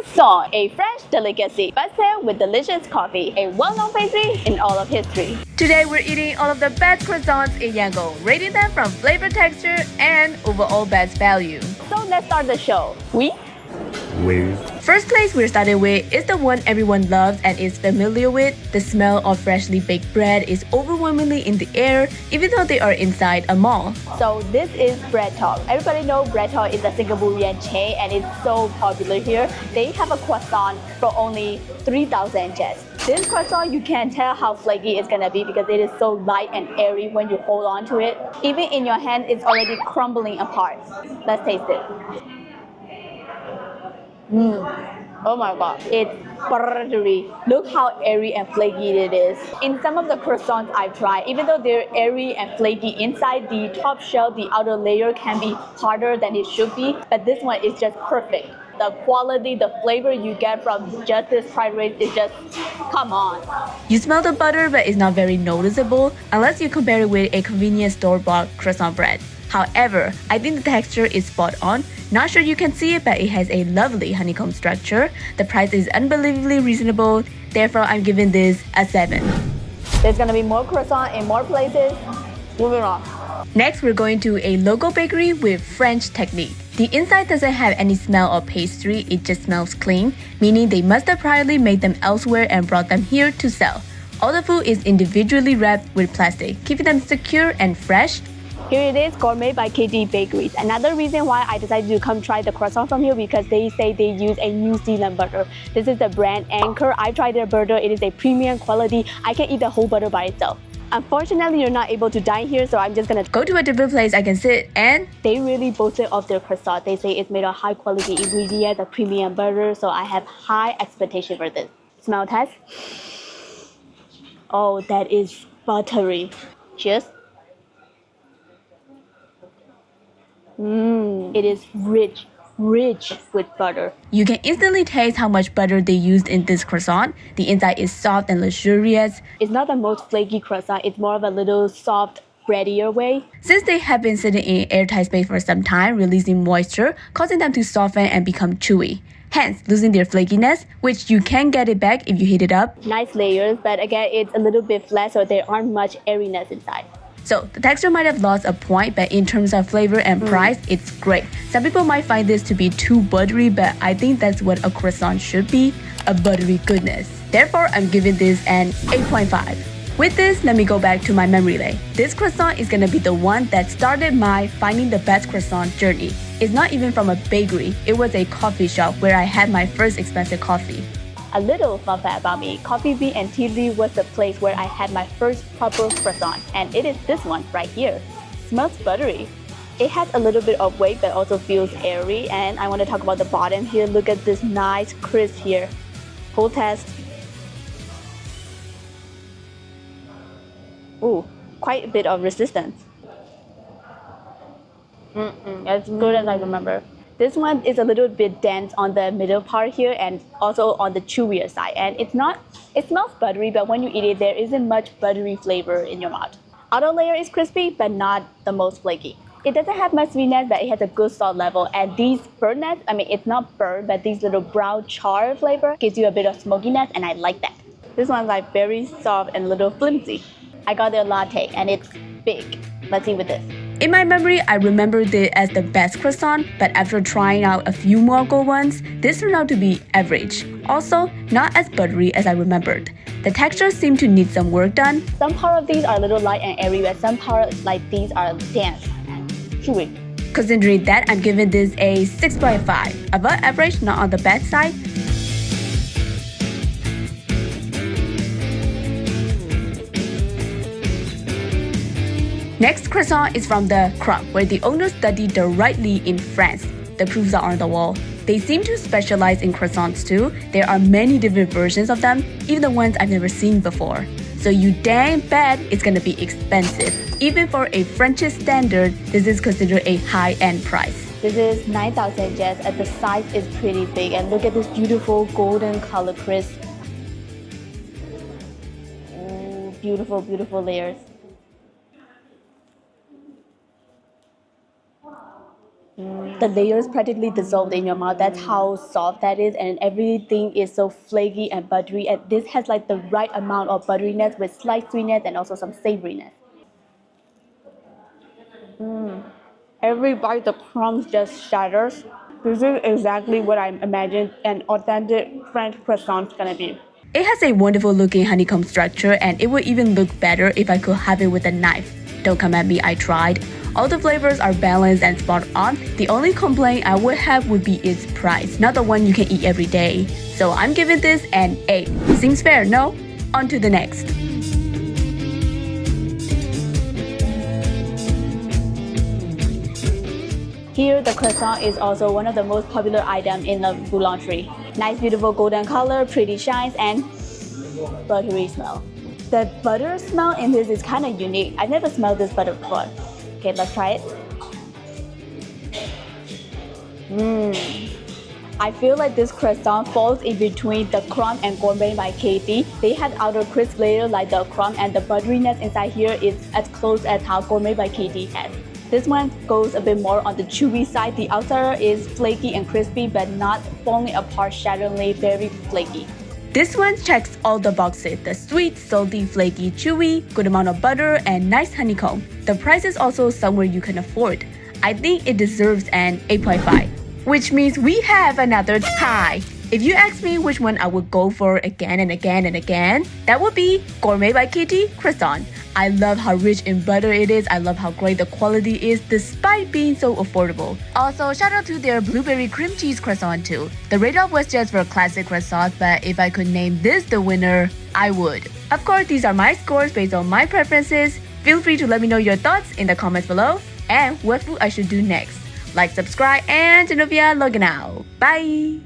Croissant, a French delicacy, but served with delicious coffee, a well-known pastry in all of history. Today we're eating all of the best croissants in Yangon, rating them from flavor, texture, and overall best value. So let's start the show. First place we're starting with is the one everyone loves and is familiar with. The smell of freshly baked bread is overwhelmingly in the air, even though they are inside a mall. So this is BreadTalk. Everybody knows BreadTalk is a Singaporean chain and it's so popular here. They have a croissant for only 3,000 jets. This croissant, you can't tell how flaky it's gonna be because it is so light and airy when you hold on to it. Even in your hand, it's already crumbling apart. Let's taste it. Oh my god, it's buttery. Look how airy and flaky it is. In some of the croissants I've tried, even though they're airy and flaky inside, the top shell, the outer layer can be harder than it should be, but this one is just perfect. The quality, the flavor you get from just this fried rice is just, come on. You smell the butter, but it's not very noticeable unless you compare it with a convenience store-bought croissant bread. However, I think the texture is spot on. Not sure you can see it, but it has a lovely honeycomb structure. The price is unbelievably reasonable, therefore I'm giving this a 7. There's gonna be more croissant in more places. Moving on. Next, we're going to a local bakery with French technique. The inside doesn't have any smell of pastry, it just smells clean, meaning they must have priorly made them elsewhere and brought them here to sell. All the food is individually wrapped with plastic, keeping them secure and fresh. Here it is, Gourmet by KT Bakeries. Another reason why I decided to come try the croissant from here because they say they use a New Zealand butter. This is the brand Anchor. I tried their butter. It is a premium quality. I can eat the whole butter by itself. Unfortunately, you're not able to dine here, so I'm just gonna go to a different place I can sit and... They really boasted of their croissant. They say it's made of high quality ingredients, a premium butter, so I have high expectation for this. Smell test. Oh, that is buttery. Cheers. It is rich with butter. You can instantly taste how much butter they used in this croissant. The inside is soft and luxurious. It's not the most flaky croissant, it's more of a little soft, breadier way. Since they have been sitting in airtight space for some time, releasing moisture, causing them to soften and become chewy, hence losing their flakiness, which you can get it back if you heat it up. Nice layers, but again, it's a little bit flat, so there aren't much airiness inside. So the texture might have lost a point, but in terms of flavor and price, it's great. Some people might find this to be too buttery, but I think that's what a croissant should be, a buttery goodness. Therefore, I'm giving this an 8.5. With this, let me go back to my memory lane. This croissant is gonna be the one that started my finding the best croissant journey. It's not even from a bakery, it was a coffee shop where I had my first expensive coffee. A little fun fact about me, Coffee Bean and Tea Leaf was the place where I had my first proper croissant, and it is this one right here. Smells buttery. It has a little bit of weight but also feels airy, and I want to talk about the bottom here. Look at this nice crisp here. Full test. Ooh, quite a bit of resistance. As good as I remember. This one is a little bit dense on the middle part here and also on the chewier side. And it smells buttery, but when you eat it, there isn't much buttery flavor in your mouth. Outer layer is crispy, but not the most flaky. It doesn't have much sweetness, but it has a good salt level. And these burntness, I mean, it's not burnt, but these little brown char flavor gives you a bit of smokiness, and I like that. This one's like very soft and a little flimsy. I got their latte, and it's big. Let's see with this. In my memory, I remembered it as the best croissant, but after trying out a few more good ones, this turned out to be average. Also, not as buttery as I remembered. The texture seemed to need some work done. Some part of these are a little light and airy, but some parts like these are dense and chewy. Considering that, I'm giving this a 6.5. Above average, not on the bad side. Next croissant is from the Crumb, where the owner studied directly in France. The proofs are on the wall. They seem to specialize in croissants too. There are many different versions of them, even the ones I've never seen before. So you dang bet it's gonna be expensive. Even for a French standard, this is considered a high-end price. This is 9,000 jets and the size is pretty big. And look at this beautiful golden color crisp. Ooh, beautiful, beautiful layers. The layers practically dissolved in your mouth. That's how soft that is, and everything is so flaky and buttery. And this has like the right amount of butteriness with slight sweetness and also some savoriness. Every bite, the crumbs just shatters. This is exactly what I imagined an authentic French croissant's gonna be. It has a wonderful looking honeycomb structure, and it would even look better if I could have it with a knife. Don't come at me, I tried. All the flavors are balanced and spot on. The only complaint I would have would be its price, not the one you can eat every day. So I'm giving this an 8. Seems fair, no? On to the next. Here, the croissant is also one of the most popular items in the boulangerie. Nice, beautiful golden color, pretty shines, and buttery smell. The butter smell in this is kind of unique. I've never smelled this butter before. Okay, let's try it. I feel like this croissant falls in between the Crumb and Gourmet by Katie. They have outer crisp layer like the Crumb, and the butteriness inside here is as close as how Gourmet by Katie has. This one goes a bit more on the chewy side. The outside is flaky and crispy, but not falling apart shatteringly, very flaky. This one checks all the boxes: the sweet, salty, flaky, chewy, good amount of butter, and nice honeycomb. The price is also somewhere you can afford. I think it deserves an 8.5, which means we have another tie. If you ask me which one I would go for again and again and again, that would be Gourmet by Kitty Croissant. I love how rich in butter it is. I love how great the quality is despite being so affordable. Also, shout out to their blueberry cream cheese croissant too. The rate-off was just for classic croissant, but if I could name this the winner, I would. Of course, these are my scores based on my preferences. Feel free to let me know your thoughts in the comments below and what food I should do next. Like, subscribe, and Genovia logging out. Bye!